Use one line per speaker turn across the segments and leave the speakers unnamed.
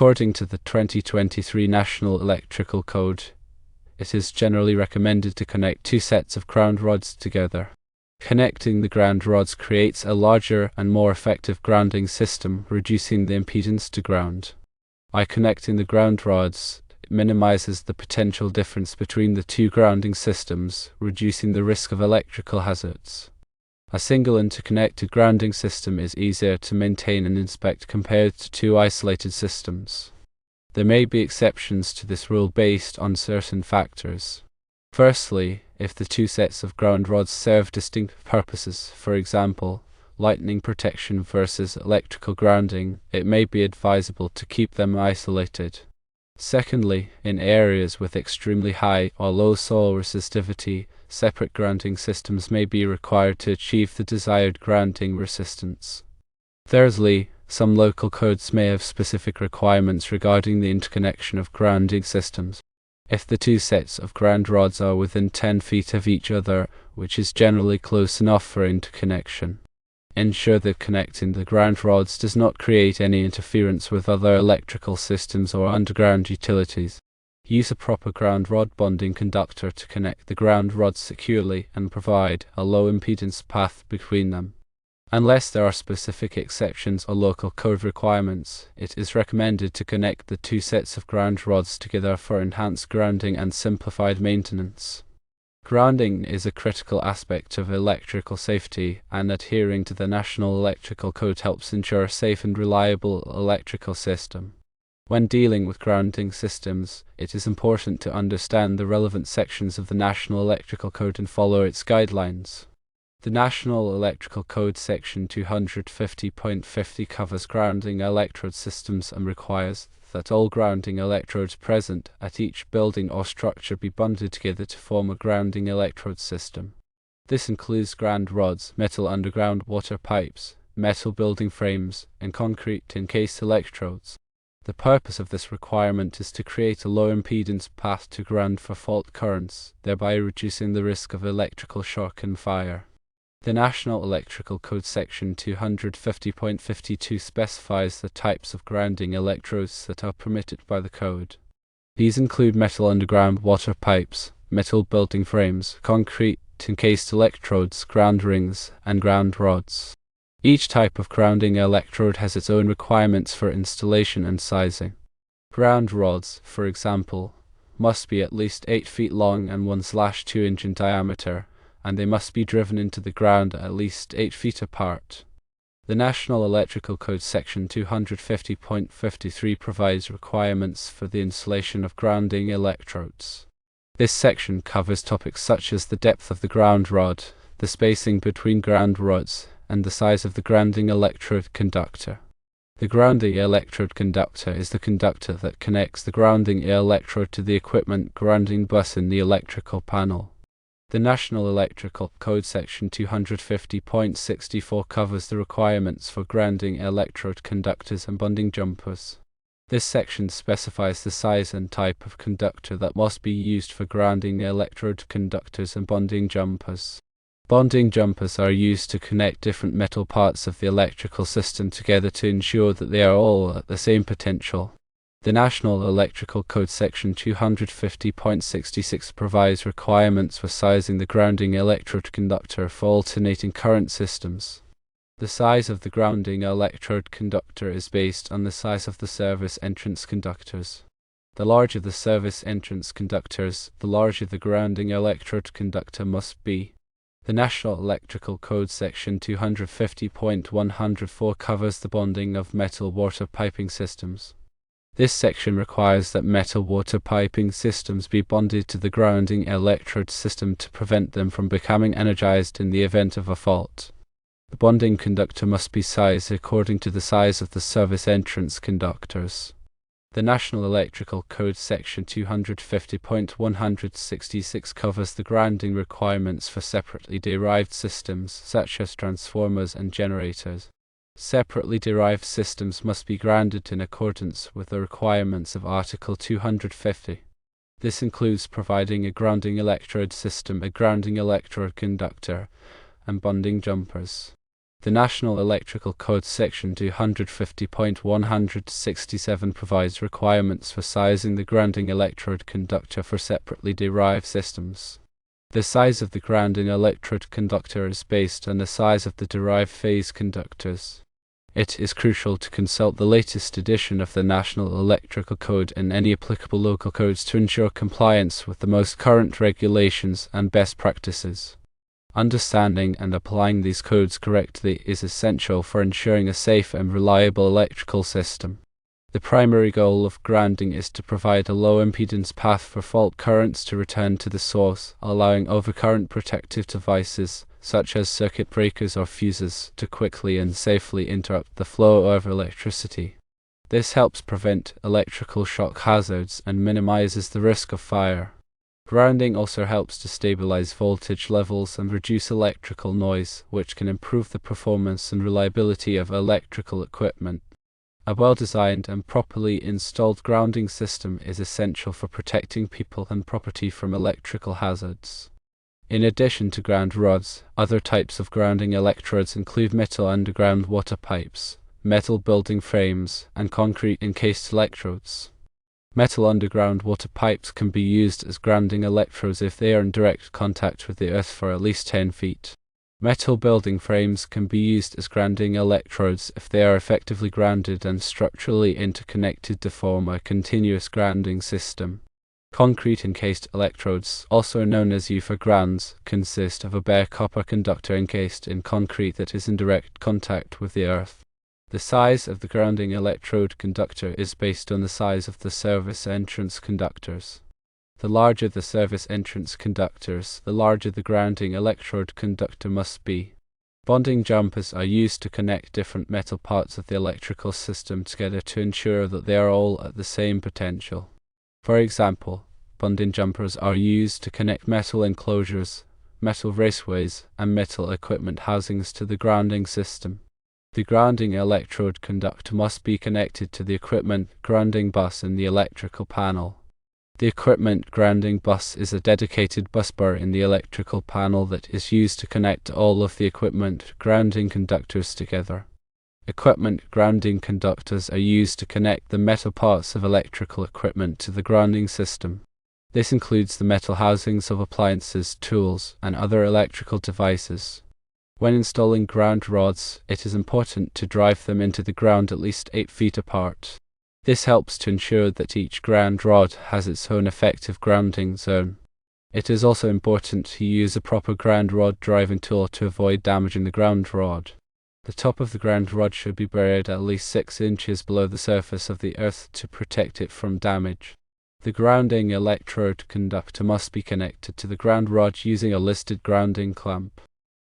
According to the 2023 National Electrical Code, it is generally recommended to connect two sets of ground rods together. Connecting the ground rods creates a larger and more effective grounding system, reducing the impedance to ground. By connecting the ground rods, it minimizes the potential difference between the two grounding systems, reducing the risk of electrical hazards. A single interconnected grounding system is easier to maintain and inspect compared to two isolated systems. There may be exceptions to this rule based on certain factors. Firstly, if the two sets of ground rods serve distinct purposes, for example, lightning protection versus electrical grounding, it may be advisable to keep them isolated. Secondly, in areas with extremely high or low soil resistivity, separate grounding systems may be required to achieve the desired grounding resistance. Thirdly, some local codes may have specific requirements regarding the interconnection of grounding systems. If the two sets of ground rods are within 10 feet of each other, which is generally close enough for interconnection, ensure that connecting the ground rods does not create any interference with other electrical systems or underground utilities. Use a proper ground rod bonding conductor to connect the ground rods securely and provide a low impedance path between them. Unless there are specific exceptions or local code requirements, it is recommended to connect the two sets of ground rods together for enhanced grounding and simplified maintenance. Grounding is a critical aspect of electrical safety, and adhering to the National Electrical Code helps ensure a safe and reliable electrical system. When dealing with grounding systems, it is important to understand the relevant sections of the National Electrical Code and follow its guidelines. The National Electrical Code Section 250.50 covers grounding electrode systems and requires that all grounding electrodes present at each building or structure be bonded together to form a grounding electrode system. This includes ground rods, metal underground water pipes, metal building frames, and concrete encased electrodes. The purpose of this requirement is to create a low impedance path to ground for fault currents, thereby reducing the risk of electrical shock and fire. The National Electrical Code Section 250.52 specifies the types of grounding electrodes that are permitted by the code. These include metal underground water pipes, metal building frames, concrete encased electrodes, ground rings, and ground rods. Each type of grounding electrode has its own requirements for installation and sizing. Ground rods, for example, must be at least 8 feet long and 1/2 inch in diameter, and they must be driven into the ground at least 8 feet apart. The National Electrical Code Section 250.53 provides requirements for the installation of grounding electrodes. This section covers topics such as the depth of the ground rod, the spacing between ground rods, and the size of the grounding electrode conductor. The grounding electrode conductor is the conductor that connects the grounding electrode to the equipment grounding bus in the electrical panel. The National Electrical Code Section 250.64 covers the requirements for grounding electrode conductors and bonding jumpers. This section specifies the size and type of conductor that must be used for grounding electrode conductors and bonding jumpers. Bonding jumpers are used to connect different metal parts of the electrical system together to ensure that they are all at the same potential. The National Electrical Code Section 250.66 provides requirements for sizing the grounding electrode conductor for alternating current systems. The size of the grounding electrode conductor is based on the size of the service entrance conductors. The larger the service entrance conductors, the larger the grounding electrode conductor must be. The National Electrical Code Section 250.104 covers the bonding of metal water piping systems. This section requires that metal water piping systems be bonded to the grounding electrode system to prevent them from becoming energized in the event of a fault. The bonding conductor must be sized according to the size of the service entrance conductors. The National Electrical Code Section 250.166 covers the grounding requirements for separately derived systems such as transformers and generators. Separately derived systems must be grounded in accordance with the requirements of Article 250. This includes providing a grounding electrode system, a grounding electrode conductor, and bonding jumpers. The National Electrical Code Section 250.167 provides requirements for sizing the grounding electrode conductor for separately derived systems. The size of the grounding electrode conductor is based on the size of the derived phase conductors. It is crucial to consult the latest edition of the National Electrical Code and any applicable local codes to ensure compliance with the most current regulations and best practices. Understanding and applying these codes correctly is essential for ensuring a safe and reliable electrical system. The primary goal of grounding is to provide a low-impedance path for fault currents to return to the source, allowing overcurrent protective devices, such as circuit breakers or fuses, to quickly and safely interrupt the flow of electricity. This helps prevent electrical shock hazards and minimizes the risk of fire. Grounding also helps to stabilize voltage levels and reduce electrical noise, which can improve the performance and reliability of electrical equipment. A well-designed and properly installed grounding system is essential for protecting people and property from electrical hazards. In addition to ground rods, other types of grounding electrodes include metal underground water pipes, metal building frames, and concrete encased electrodes. Metal underground water pipes can be used as grounding electrodes if they are in direct contact with the earth for at least 10 feet. Metal building frames can be used as grounding electrodes if they are effectively grounded and structurally interconnected to form a continuous grounding system. Concrete encased electrodes, also known as UFA grounds, consist of a bare copper conductor encased in concrete that is in direct contact with the earth. The size of the grounding electrode conductor is based on the size of the service entrance conductors. The larger the service entrance conductors, the larger the grounding electrode conductor must be. Bonding jumpers are used to connect different metal parts of the electrical system together to ensure that they are all at the same potential. For example, bonding jumpers are used to connect metal enclosures, metal raceways, and metal equipment housings to the grounding system. The grounding electrode conductor must be connected to the equipment grounding bus in the electrical panel. The equipment grounding bus is a dedicated busbar in the electrical panel that is used to connect all of the equipment grounding conductors together. Equipment grounding conductors are used to connect the metal parts of electrical equipment to the grounding system. This includes the metal housings of appliances, tools, and other electrical devices. When installing ground rods, it is important to drive them into the ground at least 8 feet apart. This helps to ensure that each ground rod has its own effective grounding zone. It is also important to use a proper ground rod driving tool to avoid damaging the ground rod. The top of the ground rod should be buried at least 6 inches below the surface of the earth to protect it from damage. The grounding electrode conductor must be connected to the ground rod using a listed grounding clamp.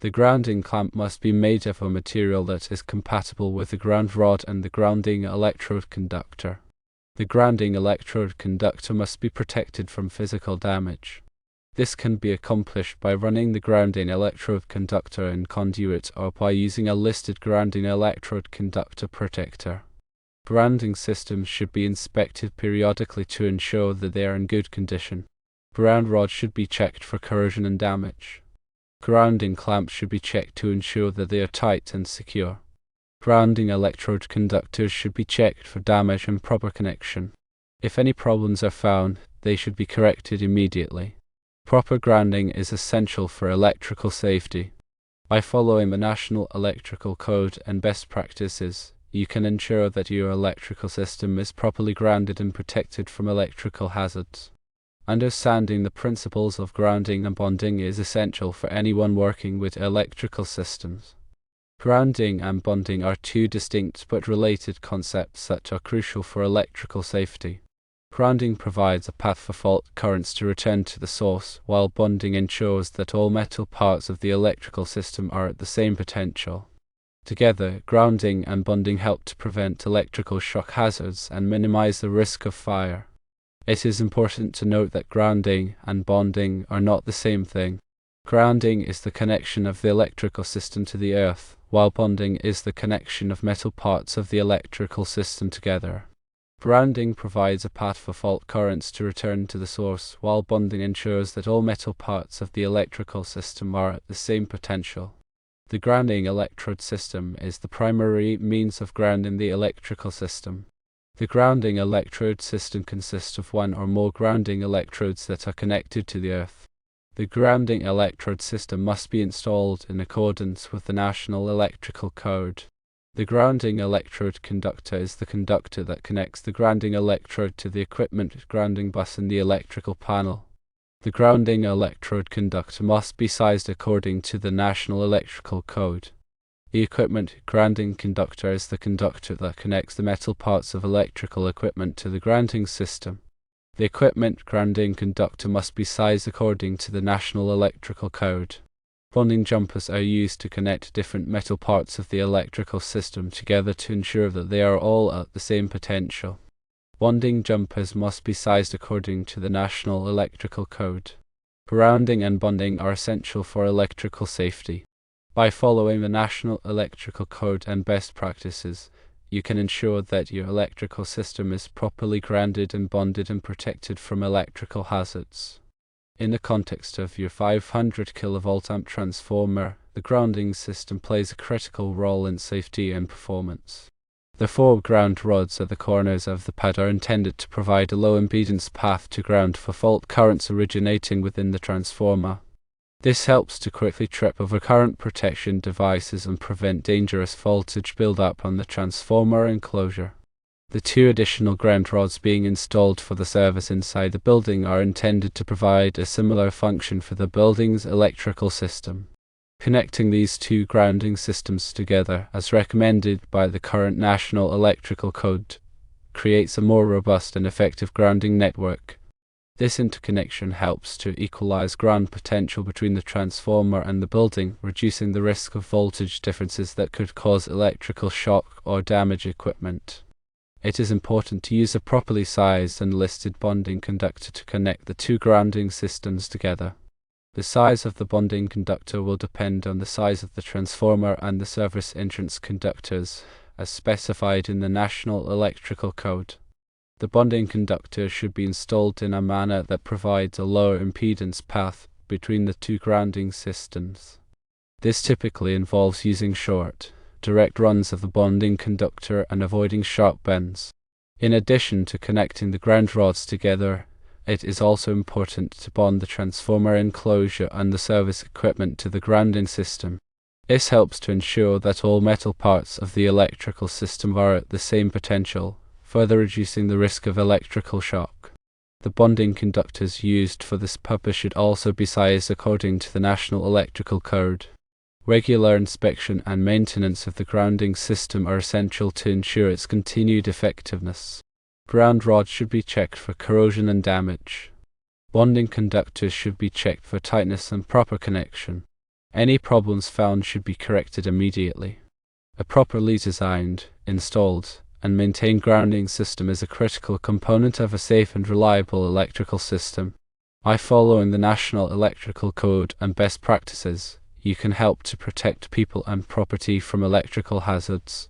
The grounding clamp must be made of a material that is compatible with the ground rod and the grounding electrode conductor. The grounding electrode conductor must be protected from physical damage. This can be accomplished by running the grounding electrode conductor in conduit or by using a listed grounding electrode conductor protector. Grounding systems should be inspected periodically to ensure that they are in good condition. Ground rods should be checked for corrosion and damage. Grounding clamps should be checked to ensure that they are tight and secure. Grounding electrode conductors should be checked for damage and proper connection. If any problems are found, they should be corrected immediately. Proper grounding is essential for electrical safety. By following the National Electrical Code and best practices, you can ensure that your electrical system is properly grounded and protected from electrical hazards. Understanding the principles of grounding and bonding is essential for anyone working with electrical systems. Grounding and bonding are two distinct but related concepts that are crucial for electrical safety. Grounding provides a path for fault currents to return to the source, while bonding ensures that all metal parts of the electrical system are at the same potential. Together, grounding and bonding help to prevent electrical shock hazards and minimize the risk of fire. It is important to note that grounding and bonding are not the same thing. Grounding is the connection of the electrical system to the earth, while bonding is the connection of metal parts of the electrical system together. Grounding provides a path for fault currents to return to the source, while bonding ensures that all metal parts of the electrical system are at the same potential. The grounding electrode system is the primary means of grounding the electrical system. The grounding electrode system consists of one or more grounding electrodes that are connected to the earth. The grounding electrode system must be installed in accordance with the National Electrical Code. The grounding electrode conductor is the conductor that connects the grounding electrode to the equipment grounding bus in the electrical panel. The grounding electrode conductor must be sized according to the National Electrical Code. The equipment grounding conductor is the conductor that connects the metal parts of electrical equipment to the grounding system. The equipment grounding conductor must be sized according to the National Electrical Code. Bonding jumpers are used to connect different metal parts of the electrical system together to ensure that they are all at the same potential. Bonding jumpers must be sized according to the National Electrical Code. Grounding and bonding are essential for electrical safety. By following the National Electrical Code and best practices, you can ensure that your electrical system is properly grounded and bonded and protected from electrical hazards. In the context of your 500 kV amp transformer, the grounding system plays a critical role in safety and performance. The 4 ground rods at the corners of the pad are intended to provide a low impedance path to ground for fault currents originating within the transformer. This helps to quickly trip over current protection devices and prevent dangerous voltage build-up on the transformer enclosure. The 2 additional ground rods being installed for the service inside the building are intended to provide a similar function for the building's electrical system. Connecting these 2 grounding systems together, as recommended by the current National Electrical Code, creates a more robust and effective grounding network. This interconnection helps to equalize ground potential between the transformer and the building, reducing the risk of voltage differences that could cause electrical shock or damage equipment. It is important to use a properly sized and listed bonding conductor to connect the 2 grounding systems together. The size of the bonding conductor will depend on the size of the transformer and the service entrance conductors, as specified in the National Electrical Code. The bonding conductor should be installed in a manner that provides a lower impedance path between the 2 grounding systems. This typically involves using short, direct runs of the bonding conductor and avoiding sharp bends. In addition to connecting the ground rods together, it is also important to bond the transformer enclosure and the service equipment to the grounding system. This helps to ensure that all metal parts of the electrical system are at the same potential, further reducing the risk of electrical shock. The bonding conductors used for this purpose should also be sized according to the National Electrical Code. Regular inspection and maintenance of the grounding system are essential to ensure its continued effectiveness. Ground rods should be checked for corrosion and damage. Bonding conductors should be checked for tightness and proper connection. Any problems found should be corrected immediately. A properly designed, installed, and maintained grounding system is a critical component of a safe and reliable electrical system. By following the National Electrical Code and best practices, you can help to protect people and property from electrical hazards.